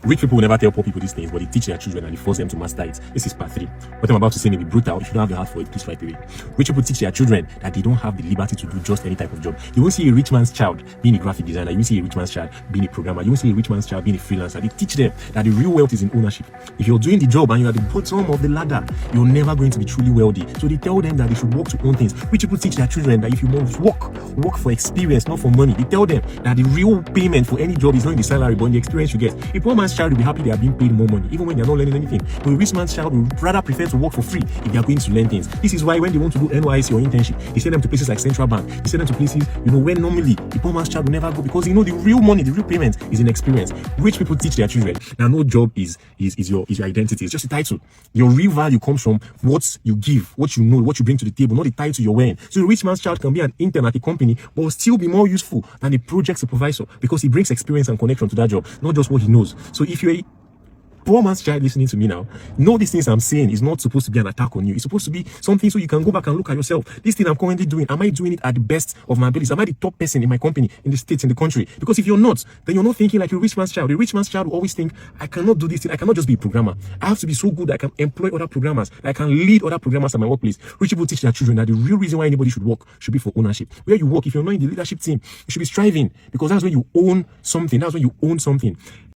Rich people will never tell poor people these things, but they teach their children and they force them to master it. This is part 3. What I'm about to say may be brutal. If you don't have the heart for it, please write away. Rich people teach their children that they don't have the liberty to do just any type of job. You won't see a rich man's child being a graphic designer. You won't see a rich man's child being a programmer. You won't see a rich man's child being a freelancer. They teach them that the real wealth is in ownership. If you're doing the job and you're at the bottom of the ladder, you're never going to be truly wealthy. So they tell them that they should work to own things. Rich people teach their children that if you must work for experience, not for money. They tell them that the real payment for any job is not in the salary, but in the experience you get. A poor man's child will be happy they are being paid more money, even when they're not learning anything. But a rich man's child would rather prefer to work for free if they are going to learn things. This is why when they want to do NYC or internship, they send them to places like Central Bank. They send them to places, where normally a poor man's child will never go, because the real money, the real payment is in experience. Rich people teach their children that no job is your identity. It's just a title. Your real value comes from what you give, what you know, what you bring to the table, not the title you're wearing. So the rich man's child can be an intern at a company, but will still be more useful than a project supervisor because he brings experience and connection to that job, not just what he knows. So if you're a poor man's child listening to me now, know these things I'm saying is not supposed to be an attack on you. It's supposed to be something so you can go back and look at yourself. This thing I'm currently doing, am I doing it at the best of my abilities? Am I the top person in my company, in the states, in the country? Because if you're not, then you're not thinking like a rich man's child. A rich man's child will always think, I cannot do this thing. I cannot just be a programmer. I have to be so good that I can employ other programmers, that I can lead other programmers at my workplace. Rich people teach their children that the real reason why anybody should work should be for ownership. Where you work, if you're not in the leadership team, you should be striving, because that's when you own something. That's when you own something.